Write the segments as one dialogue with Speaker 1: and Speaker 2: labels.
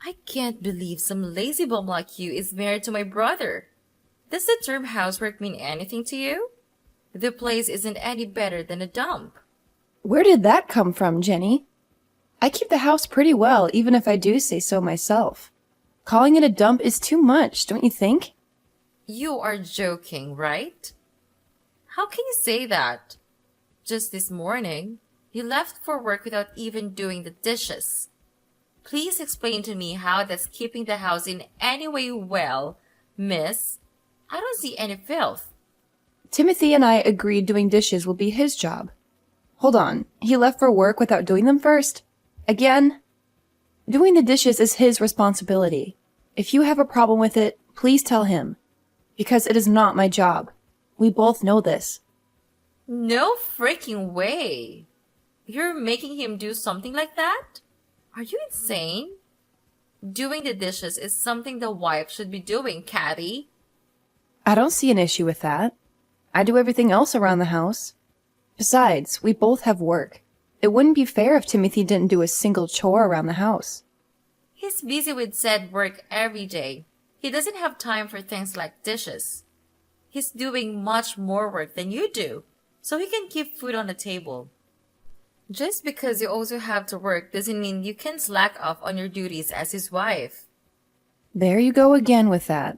Speaker 1: I can't believe some lazy bum like you is married to my brother. Does the term housework mean anything to you? The place isn't any better than a dump.
Speaker 2: Where did that come from, Jenny? I keep the house pretty well, even if I do say so myself. Calling it a dump is too much, don't you think?
Speaker 1: You are joking, right? How can you say that? Just this morning, you left for work without even doing the dishes. Please explain to me how that's keeping the house in any way well, miss. I don't see any filth.
Speaker 2: Timothy and I agreed doing dishes will be his job. Hold on, he left for work without doing them first? Again? Doing the dishes is his responsibility. If you have a problem with it, please tell him. Because it is not my job. We both know this.
Speaker 1: No freaking way. You're making him do something like that? Are you insane? Doing the dishes is something the wife should be doing, Cathy.
Speaker 2: I don't see an issue with that. I do everything else around the house. Besides, we both have work. It wouldn't be fair if Timothy didn't do a single chore around the house.
Speaker 1: He's busy with said work every day. He doesn't have time for things like dishes. He's doing much more work than you do, so he can keep food on the table. Just because you also have to work doesn't mean you can slack off on your duties as his wife.
Speaker 2: There you go again with that.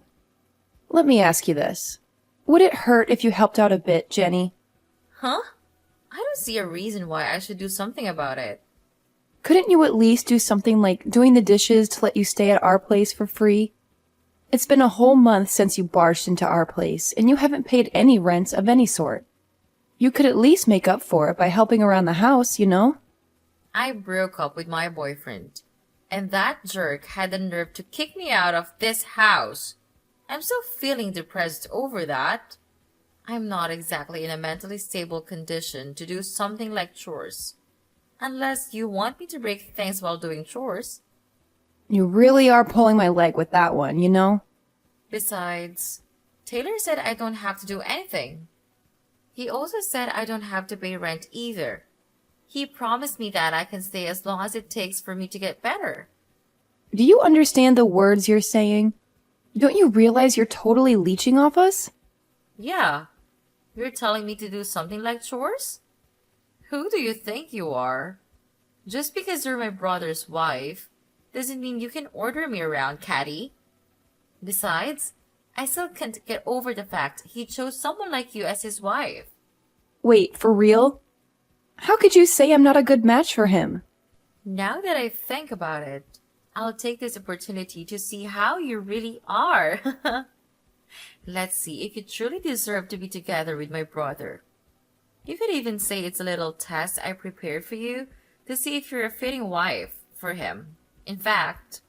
Speaker 2: Let me ask you this. Would it hurt if you helped out a bit, Jenny?
Speaker 1: Huh? I don't see a reason why I should do something about it.
Speaker 2: Couldn't you at least do something like doing the dishes to let you stay at our place for free? It's been a whole month since you barged into our place, and you haven't paid any rent of any sort. You could at least make up for it by helping around the house, you know?
Speaker 1: I broke up with my boyfriend, and that jerk had the nerve to kick me out of this house. I'm still feeling depressed over that. I'm not exactly in a mentally stable condition to do something like chores. Unless you want me to break things while doing chores.
Speaker 2: You really are pulling my leg with that one, you know?
Speaker 1: Besides, Taylor said I don't have to do anything. He also said I don't have to pay rent either. He promised me that I can stay as long as it takes for me to get better.
Speaker 2: Do you understand the words you're saying? Don't you realize you're totally leeching off us?
Speaker 1: Yeah, you're telling me to do something like chores? Who do you think you are? Just because you're my brother's wife doesn't mean you can order me around, Catty. Besides, I still can't get over the fact he chose someone like you as his wife.
Speaker 2: Wait, for real? How could you say I'm not a good match for him?
Speaker 1: Now that I think about it, I'll take this opportunity to see how you really are. Let's see if you truly deserve to be together with my brother. You could even say it's a little test I prepared for you to see if you're a fitting wife for him. In fact,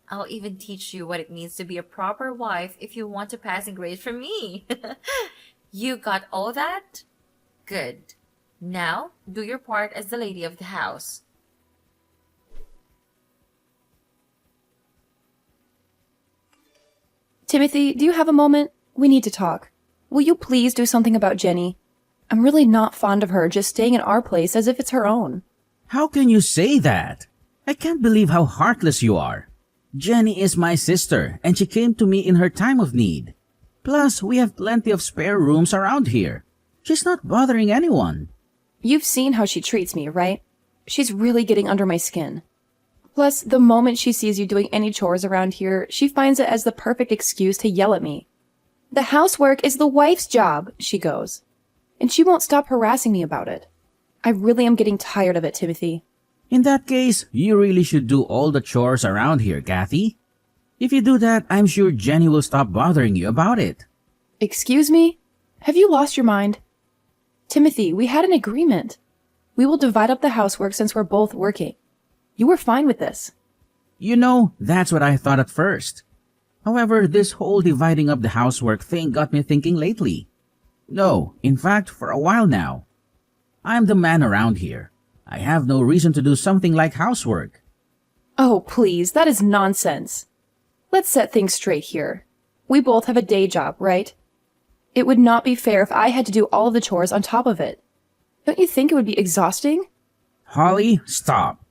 Speaker 1: I'll even teach you what it means to be a proper wife if you want a passing grade from me. You got all that? Good. Now, do your part as the lady of the house.
Speaker 2: Timothy, do you have a moment? We need to talk. Will you please do something about Jenny? I'm really not fond of her just staying in our place as if it's her own.
Speaker 3: How can you say that? I can't believe how heartless you are. Jenny is my sister, and she came to me in her time of need. Plus, we have plenty of spare rooms around here. She's not bothering anyone.
Speaker 2: You've seen how she treats me, right? She's really getting under my skin. Plus, the moment she sees you doing any chores around here, she finds it as the perfect excuse to yell at me. The housework is the wife's job, she goes. And she won't stop harassing me about it. I really am getting tired of it, Timothy.
Speaker 3: In that case, you really should do all the chores around here, Kathy. If you do that, I'm sure Jenny will stop bothering you about it.
Speaker 2: Excuse me? Have you lost your mind? Timothy, we had an agreement. We will divide up the housework since we're both working. You were fine with this.
Speaker 3: You know, that's what I thought at first. However, this whole dividing up the housework thing got me thinking lately. No, in fact, for a while now. I'm the man around here. I have no reason to do something like housework.
Speaker 2: Oh, please, that is nonsense. Let's set things straight here. We both have a day job, right? It would not be fair if I had to do all of the chores on top of it. Don't you think it would be exhausting?
Speaker 3: Holly, stop.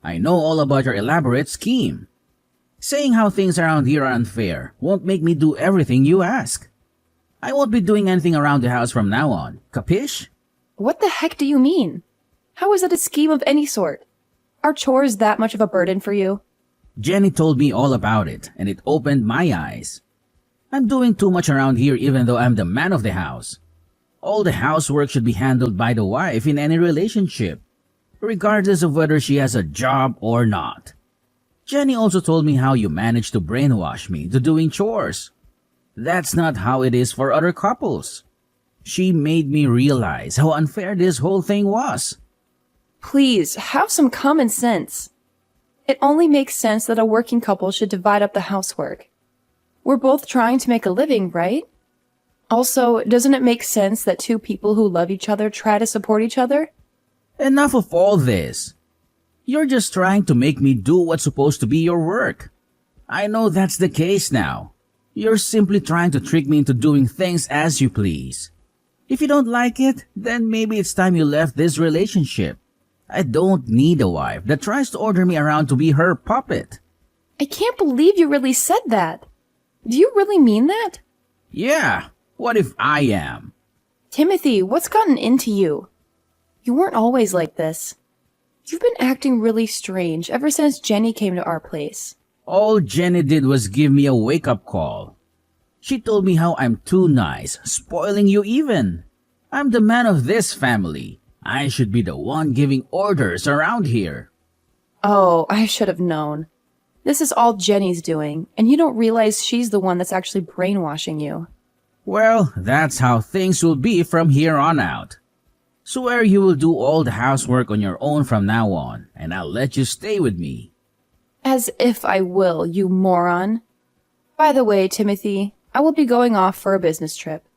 Speaker 3: I know all about your elaborate scheme. Saying how things around here are unfair won't make me do everything you ask. I won't be doing anything around the house from now on. Capish?
Speaker 2: What the heck do you mean? How is that a scheme of any sort? Are chores that much of a burden for you?
Speaker 3: Jenny told me all about it, and it opened my eyes. I'm doing too much around here even though I'm the man of the house. All the housework should be handled by the wife in any relationship, regardless of whether she has a job or not. Jenny also told me how you managed to brainwash me to doing chores. That's not how it is for other couples. She made me realize how unfair this whole thing was.
Speaker 2: Please, have some common sense. It only makes sense that a working couple should divide up the housework. We're both trying to make a living, right? Also, doesn't it make sense that two people who love each other try to support each other?
Speaker 3: Enough of all this. You're just trying to make me do what's supposed to be your work. I know that's the case now. You're simply trying to trick me into doing things as you please. If you don't like it, then maybe it's time you left this relationship. I don't need a wife that tries to order me around to be her puppet.
Speaker 2: I can't believe you really said that. Do you really mean that?
Speaker 3: Yeah, what if I am?
Speaker 2: Timothy, what's gotten into you? You weren't always like this. You've been acting really strange ever since Jenny came to our place.
Speaker 3: All Jenny did was give me a wake-up call. She told me how I'm too nice, spoiling you even. I'm the man of this family. I should be the one giving orders around here.
Speaker 2: Oh, I should have known. This is all Jenny's doing, and you don't realize she's the one that's actually brainwashing you.
Speaker 3: Well, that's how things will be from here on out. Swear you will do all the housework on your own from now on, and I'll let you stay with me.
Speaker 2: As if I will, you moron. By the way, Timothy, I will be going off for a business trip.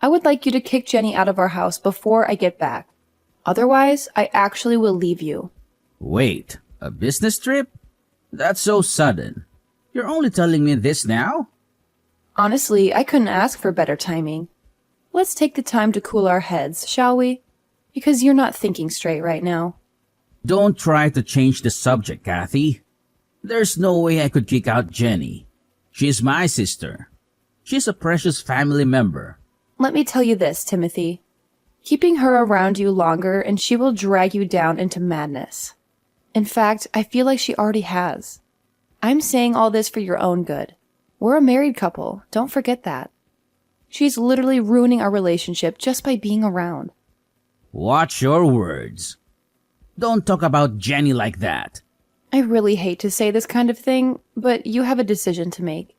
Speaker 2: I would like you to kick Jenny out of our house before I get back. Otherwise, I actually will leave you.
Speaker 3: Wait, a business trip? That's so sudden. You're only telling me this now?
Speaker 2: Honestly, I couldn't ask for better timing. Let's take the time to cool our heads, shall we? Because you're not thinking straight right now.
Speaker 3: Don't try to change the subject, Kathy. There's no way I could kick out Jenny. She's my sister. She's a precious family member.
Speaker 2: Let me tell you this, Timothy. Keeping her around you longer and she will drag you down into madness. In fact, I feel like she already has. I'm saying all this for your own good. We're a married couple, don't forget that. She's literally ruining our relationship just by being around.
Speaker 3: Watch your words. Don't talk about Jenny like that.
Speaker 2: I really hate to say this kind of thing, but you have a decision to make.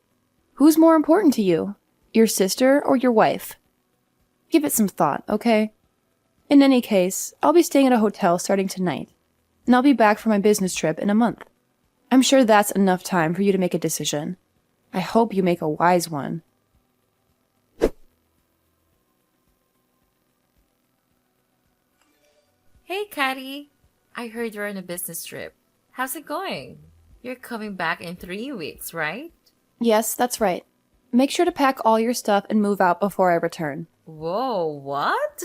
Speaker 2: Who's more important to you? Your sister or your wife? Give it some thought, okay? In any case, I'll be staying at a hotel starting tonight, and I'll be back for my business trip in a month. I'm sure that's enough time for you to make a decision. I hope you make a wise one.
Speaker 1: Hey, Caddy. I heard you're on a business trip. How's it going? You're coming back in 3 weeks, right?
Speaker 2: Yes, that's right. Make sure to pack all your stuff and move out before I return.
Speaker 1: Whoa, what?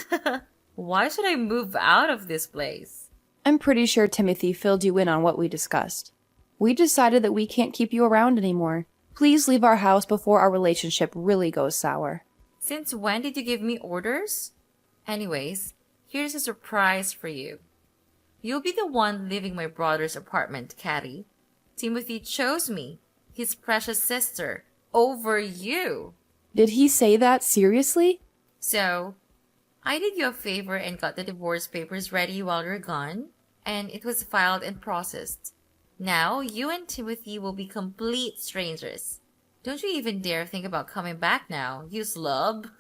Speaker 1: Why should I move out of this place?
Speaker 2: I'm pretty sure Timothy filled you in on what we discussed. We decided that we can't keep you around anymore. Please leave our house before our relationship really goes sour.
Speaker 1: Since when did you give me orders? Anyways, here's a surprise for you. You'll be the one leaving my brother's apartment, Caddy. Timothy chose me, his precious sister, over you.
Speaker 2: Did he say that seriously?
Speaker 1: So, I did you a favor and got the divorce papers ready while you're gone, and it was filed and processed. Now, you and Timothy will be complete strangers. Don't you even dare think about coming back now, you slub.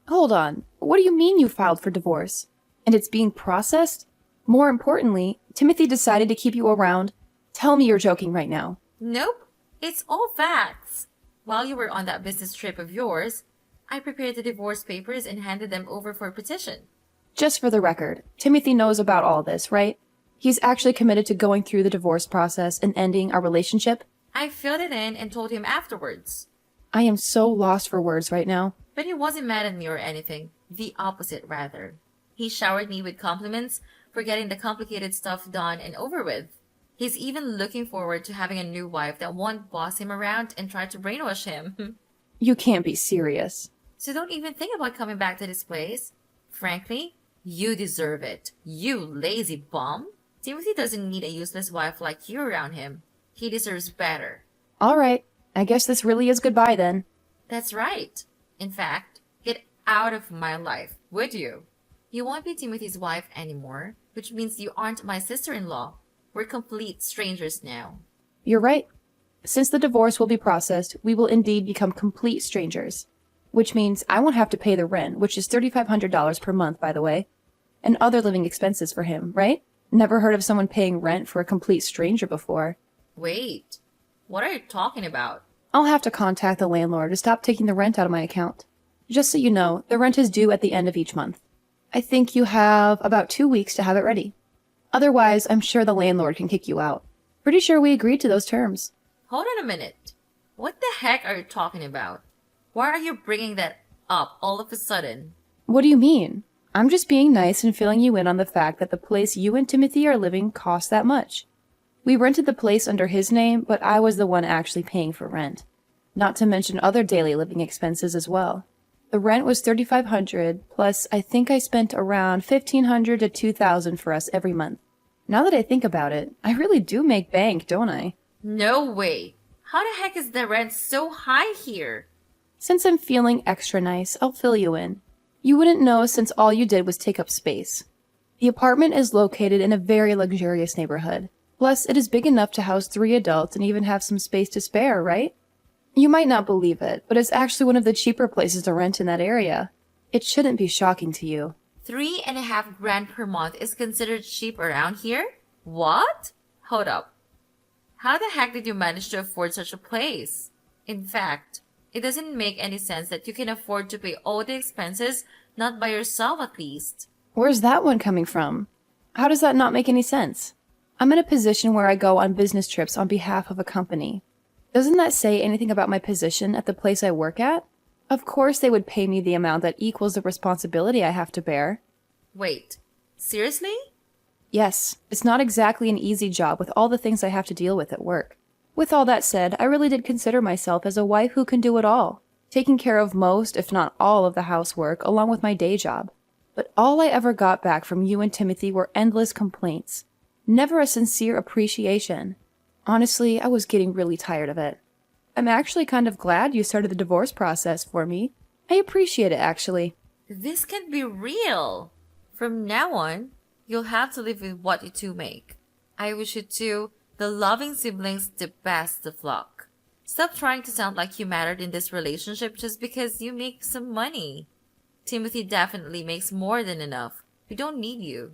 Speaker 2: Hold on. What do you mean you filed for divorce? And it's being processed? More importantly, Timothy decided to keep you around. Tell me you're joking right now.
Speaker 1: Nope, it's all facts. While you were on that business trip of yours, I prepared the divorce papers and handed them over for petition.
Speaker 2: Just for the record, Timothy knows about all this, right? He's actually committed to going through the divorce process and ending our relationship?
Speaker 1: I filled it in and told him afterwards.
Speaker 2: I am so lost for words right now.
Speaker 1: But he wasn't mad at me or anything. The opposite, rather. He showered me with compliments for getting the complicated stuff done and over with. He's even looking forward to having a new wife that won't boss him around and try to brainwash him.
Speaker 2: You can't be serious.
Speaker 1: So don't even think about coming back to this place. Frankly, you deserve it. You lazy bum. Timothy doesn't need a useless wife like you around him. He deserves better.
Speaker 2: All right, I guess this really is goodbye then.
Speaker 1: That's right. In fact, get out of my life, would you? You won't be Timothy's wife anymore, which means you aren't my sister-in-law. We're complete strangers now.
Speaker 2: You're right. Since the divorce will be processed, we will indeed become complete strangers. Which means I won't have to pay the rent, which is $3,500 per month, by the way, and other living expenses for him, right? Never heard of someone paying rent for a complete stranger before.
Speaker 1: Wait, what are you talking about?
Speaker 2: I'll have to contact the landlord to stop taking the rent out of my account. Just so you know, the rent is due at the end of each month. I think you have about 2 weeks to have it ready. Otherwise, I'm sure the landlord can kick you out. Pretty sure we agreed to those terms.
Speaker 1: Hold on a minute. What the heck are you talking about? Why are you bringing that up all of a sudden?
Speaker 2: What do you mean? I'm just being nice and filling you in on the fact that the place you and Timothy are living costs that much. We rented the place under his name, but I was the one actually paying for rent. Not to mention other daily living expenses as well. The rent was $3,500, plus I think I spent around $1,500 to $2,000 for us every month. Now that I think about it, I really do make bank, don't I?
Speaker 1: No way. How the heck is the rent so high here?
Speaker 2: Since I'm feeling extra nice, I'll fill you in. You wouldn't know since all you did was take up space. The apartment is located in a very luxurious neighborhood. Plus, it is big enough to house 3 adults and even have some space to spare, right? You might not believe it, but it's actually one of the cheaper places to rent in that area. It shouldn't be shocking to you.
Speaker 1: 3.5 grand per month is considered cheap around here? What? Hold up. How the heck did you manage to afford such a place? In fact, it doesn't make any sense that you can afford to pay all the expenses not by yourself at least.
Speaker 2: Where's that one coming from? How does that not make any sense? I'm in a position where I go on business trips on behalf of a company. Doesn't that say anything about my position at the place I work at? Of course they would pay me the amount that equals the responsibility I have to bear.
Speaker 1: Wait, seriously?
Speaker 2: Yes, it's not exactly an easy job with all the things I have to deal with at work. With all that said, I really did consider myself as a wife who can do it all, taking care of most, if not all, of the housework along with my day job. But all I ever got back from you and Timothy were endless complaints. Never a sincere appreciation. Honestly, I was getting really tired of it. I'm actually kind of glad you started the divorce process for me. I appreciate it, actually.
Speaker 1: This can't be real. From now on, you'll have to live with what you two make. I wish you two, the loving siblings, the best of luck. Stop trying to sound like you mattered in this relationship just because you make some money. Timothy definitely makes more than enough. We don't need you.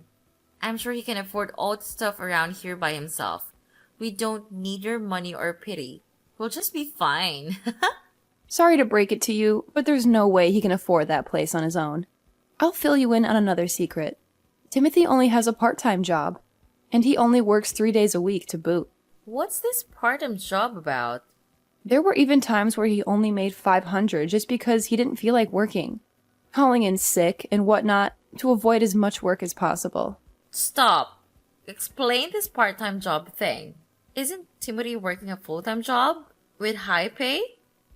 Speaker 1: I'm sure he can afford all the stuff around here by himself. We don't need your money or pity. We'll just be fine.
Speaker 2: Sorry to break it to you, but there's no way he can afford that place on his own. I'll fill you in on another secret. Timothy only has a part-time job, and he only works 3 days a week to boot.
Speaker 1: What's this part-time job about?
Speaker 2: There were even times where he only made $500 just because he didn't feel like working, calling in sick and whatnot to avoid as much work as possible.
Speaker 1: Stop. Explain this part-time job thing. Isn't Timothy working a full-time job with high pay?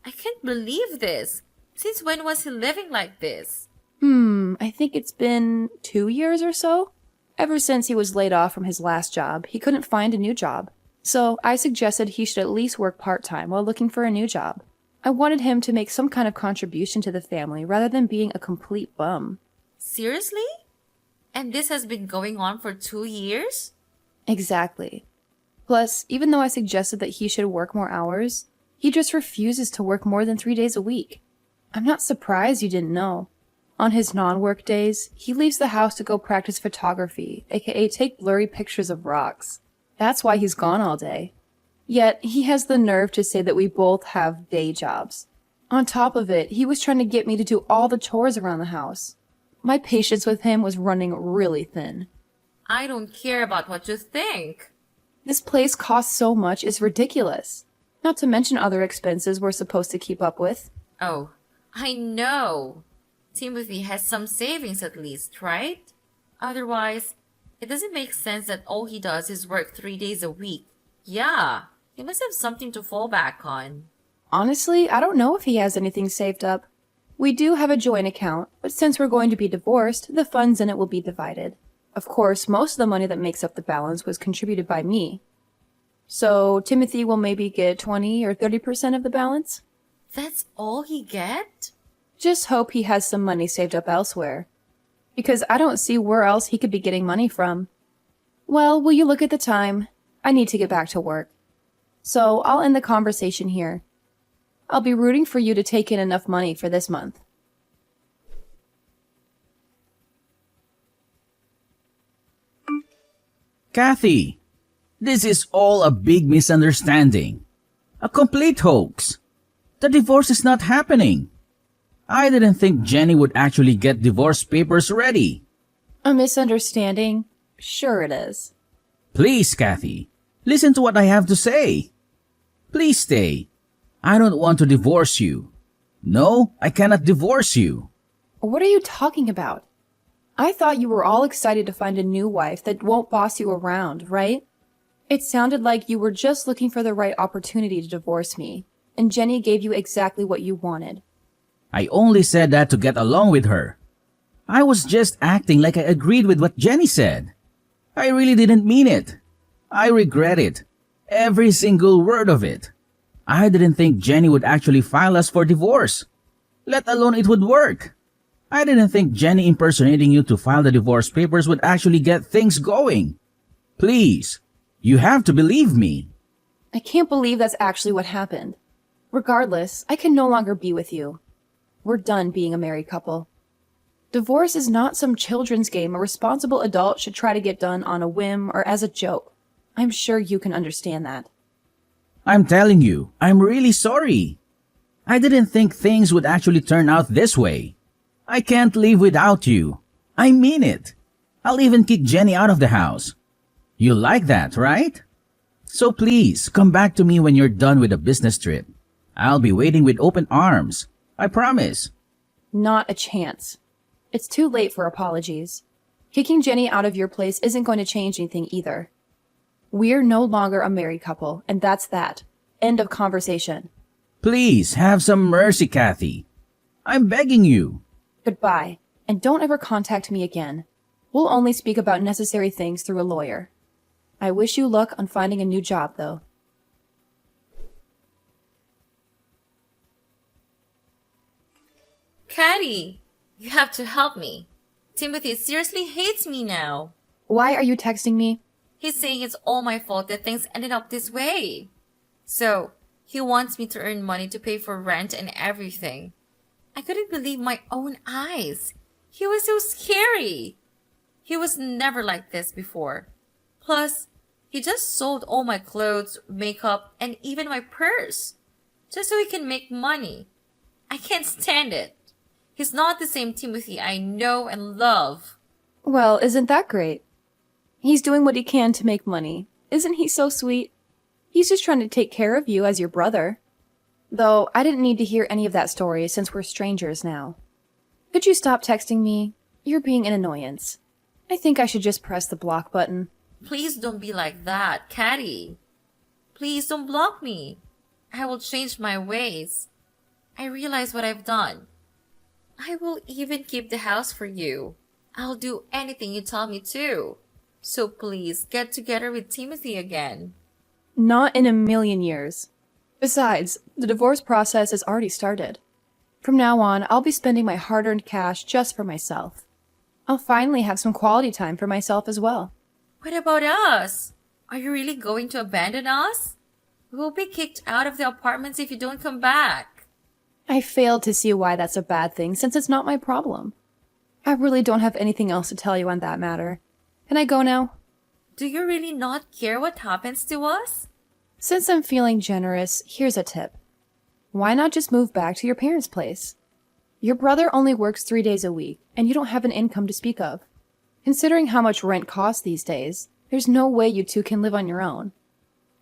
Speaker 1: I can't believe this. Since when was he living like this?
Speaker 2: I think it's been 2 years or so. Ever since he was laid off from his last job, he couldn't find a new job. So I suggested he should at least work part-time while looking for a new job. I wanted him to make some kind of contribution to the family rather than being a complete bum.
Speaker 1: Seriously? And this has been going on for 2 years?
Speaker 2: Exactly. Plus, even though I suggested that he should work more hours, he just refuses to work more than 3 days a week. I'm not surprised you didn't know. On his non-work days, he leaves the house to go practice photography, aka take blurry pictures of rocks. That's why he's gone all day. Yet, he has the nerve to say that we both have day jobs. On top of it, he was trying to get me to do all the chores around the house. My patience with him was running really thin.
Speaker 1: I don't care about what you think.
Speaker 2: This place costs so much, it's ridiculous. Not to mention other expenses we're supposed to keep up with.
Speaker 1: Oh, I know. Timothy has some savings at least, right? Otherwise, It doesn't make sense that all he does is work 3 days a week. Yeah, he must have something to fall back on.
Speaker 2: Honestly, I don't know if he has anything saved up. We do have a joint account, but since we're going to be divorced, the funds in it will be divided. Of course, most of the money that makes up the balance was contributed by me. So Timothy will maybe get 20 or 30% of the balance?
Speaker 1: That's all he get?
Speaker 2: Just hope he has some money saved up elsewhere. Because I don't see where else he could be getting money from. Well, will you look at the time? I need to get back to work. So I'll end the conversation here. I'll be rooting for you to take in enough money for this month.
Speaker 3: Kathy, this is all a big misunderstanding. A complete hoax. The divorce is not happening. I didn't think Jenny would actually get divorce papers ready.
Speaker 2: A misunderstanding? Sure it is.
Speaker 3: Please, Kathy, listen to what I have to say. Please stay. I don't want to divorce you. No, I cannot divorce you.
Speaker 2: What are you talking about? I thought you were all excited to find a new wife that won't boss you around, right? It sounded like you were just looking for the right opportunity to divorce me, and Jenny gave you exactly what you wanted.
Speaker 3: I only said that to get along with her. I was just acting like I agreed with what Jenny said. I really didn't mean it. I regret it. Every single word of it. I didn't think Jenny would actually file us for divorce, let alone it would work. I didn't think Jenny impersonating you to file the divorce papers would actually get things going. Please, you have to believe me.
Speaker 2: I can't believe that's actually what happened. Regardless, I can no longer be with you. We're done being a married couple. Divorce is not some children's game a responsible adult should try to get done on a whim or as a joke. I'm sure you can understand that.
Speaker 3: I'm telling you, I'm really sorry. I didn't think things would actually turn out this way. I can't live without you. I mean it. I'll even kick Jenny out of the house. You like that, right? So please, come back to me when you're done with the business trip. I'll be waiting with open arms. I promise.
Speaker 2: Not a chance. It's too late for apologies. Kicking Jenny out of your place isn't going to change anything either. We're no longer a married couple, and that's that. End of conversation.
Speaker 3: Please, have some mercy, Kathy. I'm begging you.
Speaker 2: Goodbye, and don't ever contact me again. We'll only speak about necessary things through a lawyer. I wish you luck on finding a new job, though.
Speaker 1: Caddy, you have to help me. Timothy seriously hates me now.
Speaker 2: Why are you texting me?
Speaker 1: He's saying it's all my fault that things ended up this way. So, he wants me to earn money to pay for rent and everything. I couldn't believe my own eyes. He was so scary. He was never like this before. Plus, he just sold all my clothes, makeup, and even my purse. Just so he can make money. I can't stand it. He's not the same Timothy I know and love.
Speaker 2: Well, isn't that great? He's doing what he can to make money. Isn't he so sweet? He's just trying to take care of you as your brother. Though, I didn't need to hear any of that story since we're strangers now. Could you stop texting me? You're being an annoyance. I think I should just press the block button.
Speaker 1: Please don't be like that, Caddy. Please don't block me. I will change my ways. I realize what I've done. I will even keep the house for you. I'll do anything you tell me to. So please, get together with Timothy again.
Speaker 2: Not in a million years. Besides, the divorce process has already started. From now on, I'll be spending my hard-earned cash just for myself. I'll finally have some quality time for myself as well.
Speaker 1: What about us? Are you really going to abandon us? We'll be kicked out of the apartments if you don't come back.
Speaker 2: I failed to see why that's a bad thing since it's not my problem. I really don't have anything else to tell you on that matter. Can I go now?
Speaker 1: Do you really not care what happens to us?
Speaker 2: Since I'm feeling generous, here's a tip. Why not just move back to your parents' place? Your brother only works 3 days a week, and you don't have an income to speak of. Considering how much rent costs these days, there's no way you two can live on your own.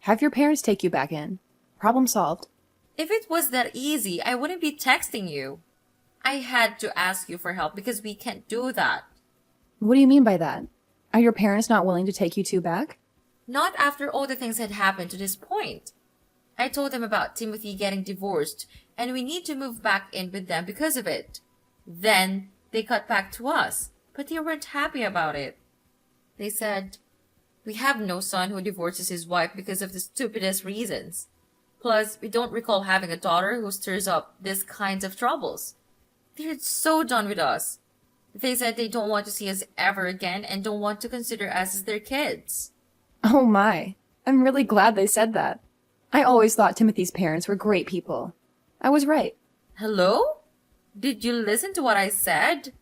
Speaker 2: Have your parents take you back in. Problem solved.
Speaker 1: If it was that easy, I wouldn't be texting you. I had to ask you for help because we can't do that.
Speaker 2: What do you mean by that? Are your parents not willing to take you two back?
Speaker 1: Not after all the things had happened to this point. I told them about Timothy getting divorced and we need to move back in with them because of it. Then they cut back to us, but they weren't happy about it. They said, "We have no son who divorces his wife because of the stupidest reasons. Plus, we don't recall having a daughter who stirs up these kinds of troubles." They're so done with us. They said they don't want to see us ever again and don't want to consider us as their kids.
Speaker 2: Oh my. I'm really glad they said that. I always thought Timothy's parents were great people. I was right.
Speaker 1: Hello? Did you listen to what I said?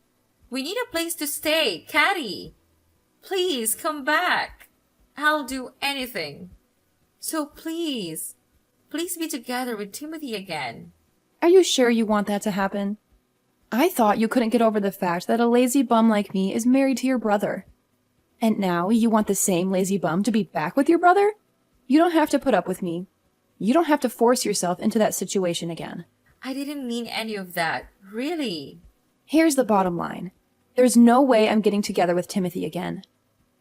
Speaker 1: We need a place to stay, Caddy. Please come back. I'll do anything. So please be together with Timothy again.
Speaker 2: Are you sure you want that to happen? I thought you couldn't get over the fact that a lazy bum like me is married to your brother. And now you want the same lazy bum to be back with your brother? You don't have to put up with me. You don't have to force yourself into that situation again.
Speaker 1: I didn't mean any of that, really.
Speaker 2: Here's the bottom line. There's no way I'm getting together with Timothy again.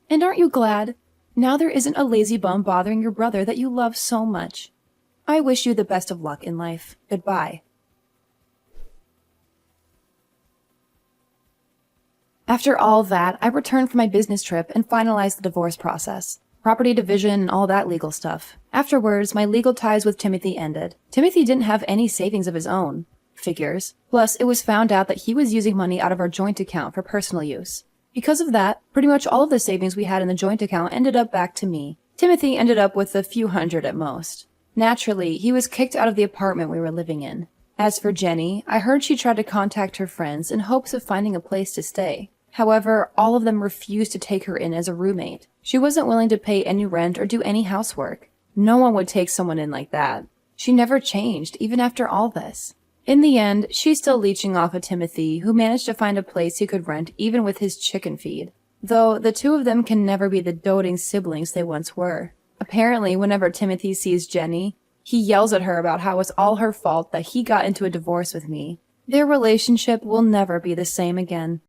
Speaker 2: And aren't you glad? Now there isn't a lazy bum bothering your brother that you love so much. I wish you the best of luck in life. Goodbye. After all that, I returned from my business trip and finalized the divorce process. Property division and all that legal stuff. Afterwards, my legal ties with Timothy ended. Timothy didn't have any savings of his own. Figures. Plus, it was found out that he was using money out of our joint account for personal use. Because of that, pretty much all of the savings we had in the joint account ended up back to me. Timothy ended up with a few hundred at most. Naturally, he was kicked out of the apartment we were living in. As for Jenny, I heard she tried to contact her friends in hopes of finding a place to stay. However, all of them refused to take her in as a roommate. She wasn't willing to pay any rent or do any housework. No one would take someone in like that. She never changed, even after all this. In the end, she's still leeching off of Timothy, who managed to find a place he could rent even with his chicken feed. Though the two of them can never be the doting siblings they once were. Apparently, whenever Timothy sees Jenny, he yells at her about how it's all her fault that he got into a divorce with me. Their relationship will never be the same again.